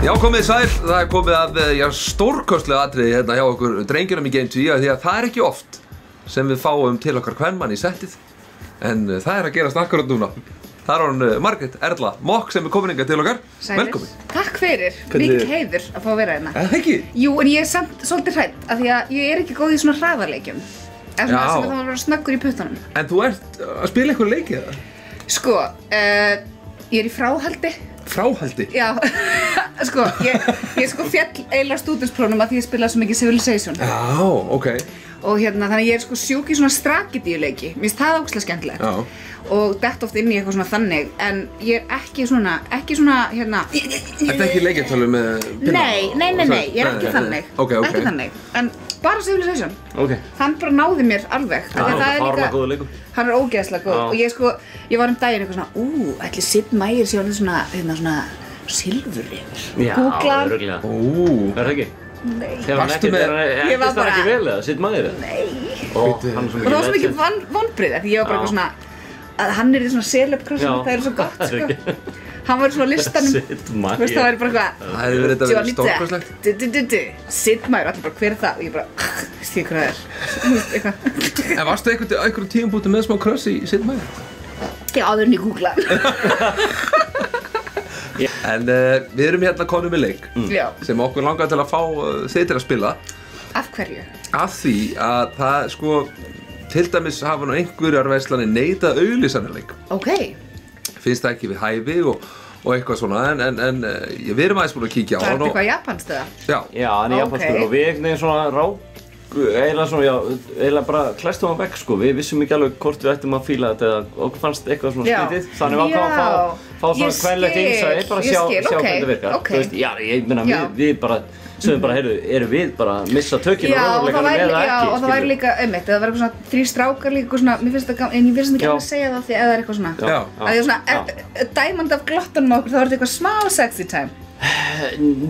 Já, komið sæl, það komið að stórkostlega atriði hérna hjá okkur drengjunum í Game 2 því að það ekki oft sem við fáum til okkar kvenmann í settið en það að gerast akkurat núna. Það hún Margrét Erla Mokk sem komin hingað til okkar. Velkomin. Takk fyrir, mikið heiður að fá að vera hérna. Það ekki? Jú, en ég samt svolítið hrædd af því að ég ekki góð í svona hraðarleikjum. Eða svona sem það var að vera snöggur í puttunum. En þú ert að spila eitthvað leiki eða? Sko, ég í fráhaldi. Fráhaldi? Já, sko, ég sko fjall eiginlega stúdentsprófnum að því ég spilaði svo mikið Civilization. Já, ok. Og hérna, þannig ég sko sjúk í svona strategíuleiki. Mér finnst það ógeðslega skemmtilegt. Já. Og dett oft inn í eitthvað svona þannig, en ég er ekki svona, hérna... Ertu ekki leikjartölu með pinna? Nei, ég er ekki þannig. Ok. Ekki þannig, en bara Civilization. Ok. Hann bara náði mér alveg. Það er líka góður leikur. Hann er ógeðslega góð. Og ég var daginn eitthvað svona, ætli Sid Meier sé alveg svona silfurrefur. Já, örugglega. Er það ekki? Nei. Varstu með... Ég var bara... ekki vel eða, Sid Meier? Nei. Og hann það var svo mikið vonbrigði, því ég var bara eitthvað svona að hann í svona celeb-krossum, það svo gott, sko. Hann var svona á listanum. Sid Meier. Þú veist, það væri bara eitthvað... Það hefði verið þetta verið stórkostlegt. Sid Meier, allir bara, hver er það? Og ég bara, veist ég hvað það er. Þú veist, eitthvað. En varstu einhverjum tímabúti með smá kröss í Sid Meier? Já, áður en ég googlaði. En við erum hérna konum með leik sem okkur langar til að fá þið til að spila. Af hverju? Af því að það sko til dæmis hafa nú einhverjar verslanir neitað auglýsanarleik. Ok. Finnst það ekki við hæfi og eitthvað svona en við erum aðeins búin að kíkja á það. Það eitthvað japanskt eða? Já. Já, hann er japanskur og við einhvern veginn svona eiginlega svona, eiginlega bara klæstum hann vekk sko. Við vissum ekki alveg hvort við ættum að fíla þetta eða okkur fannst eitthvað svona skrítið. Þannig við ákváðum að fá svona kvenlegt innsæði, bara sjá hvernig þetta virkar. Þú veist, já, ég meina við bara sögum bara, heyrðu, erum við bara að missa tökinn á raunveruleikanum eða ekki? Já, og það væri líka einmitt, það væri eitthvað svona 3 strákar líka svona, mér finnst þetta, en ég finnst ekki að segja það því að það er eitthvað svona. Já. Að ég er svona, dæmandi af glottunum á okkur, þá er þetta eitthvað smá sexy time.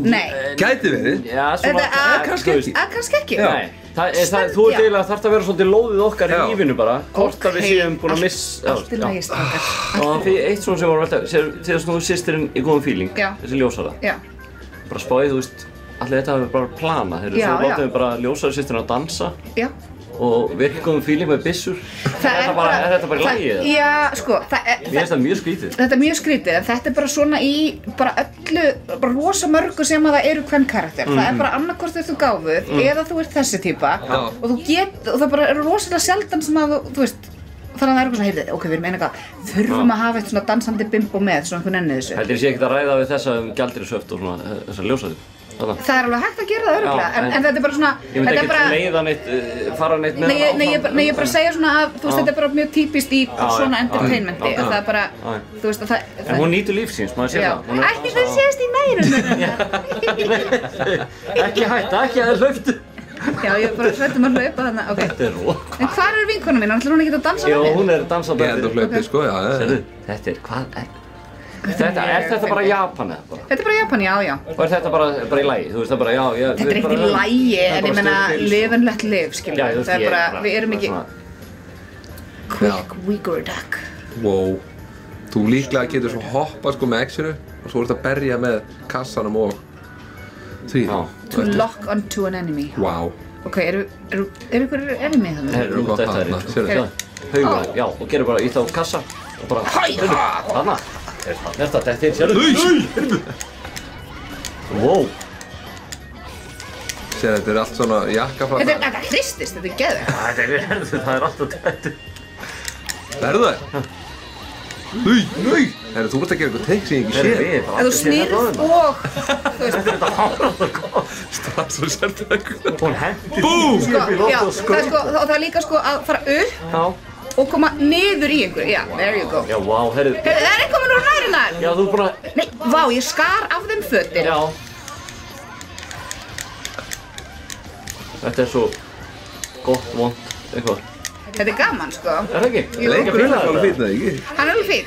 Nei. Gæti verið? Já, svona, kannski ekki. Kannski ekki. Nei. Þú eiginlega þarft að vera svolítið lóðið okkar í lífinu bara, hvort að við séum búin að missa... Allt í lagi, strákar. Og það eitt svona sem voru alltaf, þegar þú systirinn í góðum feeling, þessi ljósara. Já. Bara spáðið, þú veist, allir þetta hafi bara plana, þegar þú látið við bara ljósara systirinn að dansa. Já. Og verið í góðum feeling með byssur. Er þetta bara í lagi eða? Já, sko, það er... Mér finnst það mjög skrítið. Þetta er mjög skrítið, en þetta er bara svona í bara öllu, bara rosa mörgu sem að það eru kvenkarakter. Það er bara annarkvort ef þú gáfuð, eða þú ert þessi típa og það bara eru rosalega sjaldan sem að þú veist, þannig að það er eitthvað svona, heyrðu, ok, við erum eitthvað, þurfum að hafa eitt svona dansandi bimbo með, svona einhvern ennið þessu. Heldur ég sé ekkert að ræða við þessa gjaldeyrissvöft og svona, þessa ljósarið? Það er alveg hægt að gera það örugglega, en þetta er bara svona... Ég myndi ekkert leiða neitt, fara neitt með það áfram. Nei, ég bara segja svona að, þú veist, þetta er bara mjög típist í svona entertainmenti, að það er bara, þú veist, að það... En hún nýtur lífsins, maður sé það. Ekki það sést í meirum. Ekki hætta, ekki að það hlaupt. Já, ég bara hrættum að hlaupa þarna, ok. Þetta er rók. En hvar er vinkona mín? Ætlar hún ekki að dansa með mér? Já, hún er að dansa með þér. Hlaupið, sko, já. Sérðu, þetta er, hvað er? Er þetta bara Japan eða bara? Þetta er bara Japan, já. Og er þetta bara í lagi? Þú veist það bara, já... Þetta er ekkert í lagi, en ég meina live and let live, skilja. Það er bara, við erum ekki... Quick Uyghur duck. Wow. Þú líklega getur svo hoppað sko með X-inu og svo ert að berja með kassanum og því. To lock onto an enemy. Wow. Ok, eru ykkur enemy þannig? Eru gott þarna, sérðu það? Haugur, já, og gerur bara í þá kassa og bara... Þarna! Þetta er sérðu? Wow! Sér, þetta er allt svona jakkaflata. Þetta hristist, þetta er geðveikt. Það er alltaf þetta. Verðu það? Nei! Þú ert að gera eitthvað teik sem ég ekki sé. Að þú snýrð og... Þú veist... Þetta er hálfað góð. Strax og sérðu eitthvað. Hún hendi. Búm! Já, það er líka sko að fara upp og koma niður í einhverju. Já, there you go. Já, wow, heyrðu. Það er eitthvað með nú nærinar. Já, þú bara... Nei, vá, ég skar af þeim fötin. Já. Þetta er svo gott, vont, eitthvað. Þetta er gaman, sko. Er það ekki? Leikurinn er alveg fínn, eða ekki? Hann er alveg fínn,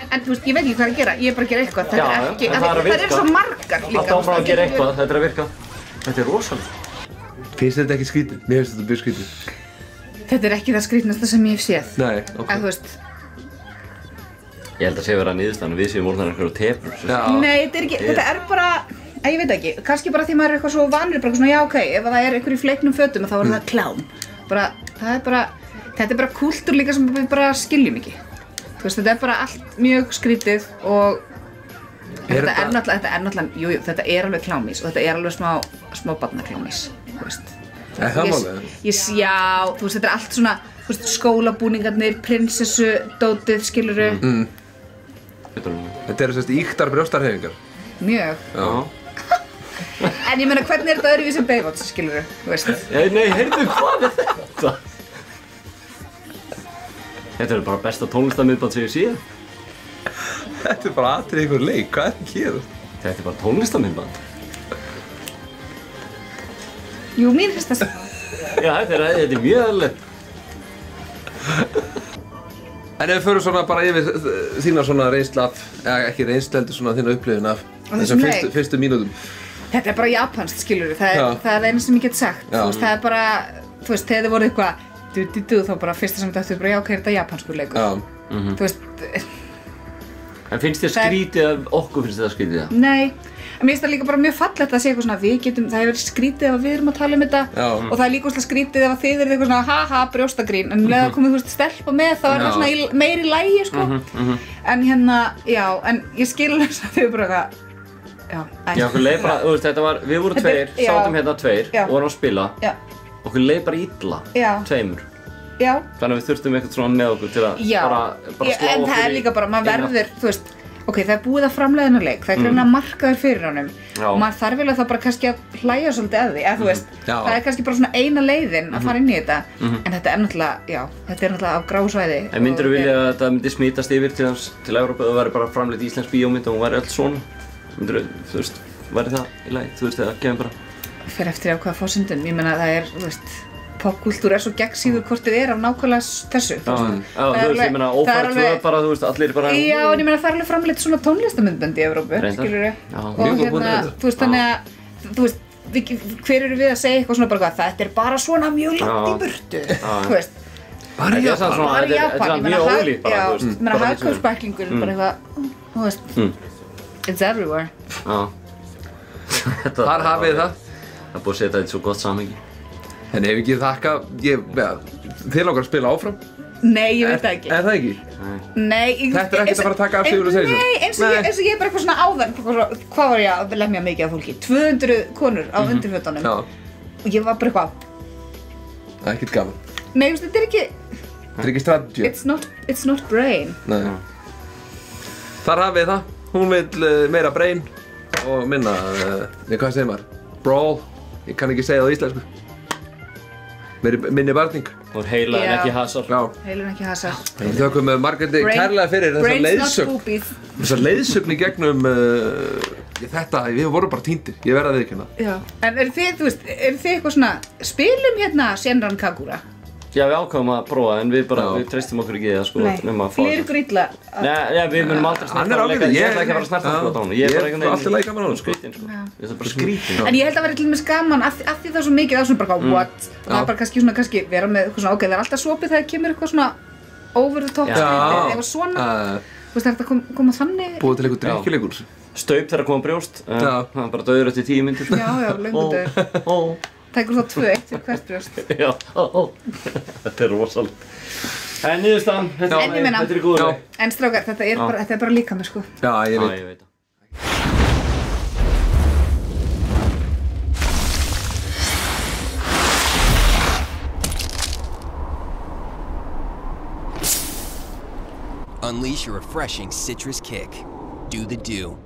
en þú veist, ég veit ekki hvað að gera. Ég er bara að gera eitthvað. Þetta er ekki... Það er svo margar líka. Alltaf áfram að gera eitthvað, þetta er að virka. Þetta er rosalega. Finnst þetta ekki skrítið? Mér finnst þetta mjög skrítið. Þetta er ekki það skrítnasta sem ég hef séð. Nei, ok. En þú veist... Ég held að sé vera niðurstaðan við séum orðnar einhverju tepur. Nei, þetta er ekki... Þetta er bara... Ég veit ekki, kannski bara því maður eitthvað svo vanur bara svona, já ok, ef það einhver í fleiknum fötum þá það klám. Þetta bara kúltúr líka sem við bara skiljum ekki. Þú veist, þetta bara allt mjög skrítið og þetta er náttúrulega, jú, þetta alveg klámís og þetta alveg smá barnaklámís, þú veist. Það málið? Já, þú veist, þetta allt svona, þú veist, skólabúningarnir, prinsessu, dótið, skilurðu. Þetta sérst ýktar brjóstarhefingar. Mjög. Já. En ég meina, hvernig þetta öðruvísi en Baywatch, skilurðu, þú veist? Nei, heyrðu, hvað þetta? Þetta bara besta tónlistarmyndband sem ég sé. Þetta bara atrið ykkur leik, hvað að gera? Þetta bara tónlistarmyndband. Jú, mér finnst það. Já, þetta er mjög eðlilegt. En ef við förum svona bara yfir þína svona reynslu af, eða ekki reynslu heldur svona þína upplifun af þessum fyrstu mínútum. Þetta bara japanskt, skilurðu, það eina sem ég get sagt. Þú veist, það bara, þú veist, þegar þið voru eitthvað þá bara fyrsta sem þetta bara, já, ok, þetta japanskur leikur. Þú veist. En finnst þér skrítið að okkur finnst þetta skrítið það? Nei, en mér finnst það líka bara mjög fallegt að segja eitthvað svona, það hefur verið skrítið ef við erum að tala þetta og það líka úrslega skrítið ef þið eru eitthvað svona haha brjóstagrín, en leða komið þú veist stelpa með þá það svona meiri lægi, sko. En já, en ég skil alveg að þau bara eitthvað, já, okkur leið bara, þú veist, þetta var, við vorum tveir, sátum hérna tveir og vorum að spila, okkur leið bara illa, tveimur. Já. Þannig að við þurftum eitthvað svona með okkur til að bara slá okkur í. En það líka bara, maður verður, þú veist, ok, það búið að framleiða hennar leik, það greinilega markaður fyrir honum og maður þarf vel að það bara kannski að hlæja svolítið að því, eða þú veist, það kannski bara svona eina leiðin að fara inn í þetta, en þetta náttúrulega, já, þetta náttúrulega á grásvæði. En myndirðu vilja að þetta myndi smítast yfir til Evrópu og það væri bara framleitt íslensk bíómynd og hún væri öll svona? Myndirðu, þú veist, væri það í lagi, þú veist, það kemur bara? Fer eftir á hvaða forsendum, ég meina það þú veist, popkúltúr svo gegnsýður hvort þið af nákvæmlega þessu. Já, þú veist, ég meina, ófært tvö bara, þú veist, allir bara... Já, en ég meina, það alveg framleitt svona tónlistamyndbönd í Evrópu, skilurðu? Og þú veist, þannig að, þú veist, hver eru við að segja eitthvað svona bara hvað, þetta bara svona mjög langt í burtu, þú veist? Bara í Japan? Þetta er mjög ólíkt bara, þú veist. Ég meina, hagkaupsbæklingur, bara eitthvað, þú veist, it's everywhere. Þar hafið það. Það búið að setja þetta svo gott samhengi. En ef ekki þakka, þið langar að spila áfram? Nei, ég veit það ekki. Er það ekki? Nei. Þetta ekkert að fara að taka af sigur og segja svo? Nei, eins og ég er bara eitthvað svona áðan, hvað var ég að lemja mikið af fólki? 200 konur á undirfötunum. Já. Og ég var bara eitthvað. Það er ekkert gaman. Nei, þetta er ekki... Þetta er ekki strategy. It's not brain. Nei. Þar hafið það. Hún vill meira brain og minna, hvað segir maður? Brawl. Ég kann ekki segja það á íslensku. Minni varning. Og heila en ekki hasar. Já. Heila en ekki hasar. Við þökkum Margréti kærlega fyrir þessa leiðsögn. Þessa leiðsögn í gegnum þetta, við vorum bara týndir, ég verð að viðurkenna. Já. En þið, þú veist, þið eitthvað svona, spilum hérna Shenran Kagura? Já, við ákváðum að prófa en við treystum okkur ekki í það, sko. Nei, líður ykkur illa? Nei, við munum aldrei snerta á leika. Ég ætla ekki að fara að snerta á honum. Ég er bara einhvern veginn alltaf leika með honum, sko. Ég ætla bara skrítin. En ég held að vera til dæmis gaman, af því það er svo mikið, það er svona bara what? Það er bara kannski vera með eitthvað svona, ok, það er alltaf sopið þegar kemur eitthvað svona over the top, eitthvað svona. Þú veist, það er að koma þannig. Búið til eitthvað drykkjuleikur. Staup þegar koma brjóst, það er bara dauður eftir 10 mínútur. Já, löngu dauður. Tekur þá 2-1 fyrir hvert brjóst. Já, þetta er rosalegt. En niðurstaðan, þetta er góður veg. En strákar, þetta er bara líkamir, sko. Já, ég veit það. Unleash your refreshing citrus kick. Do the do.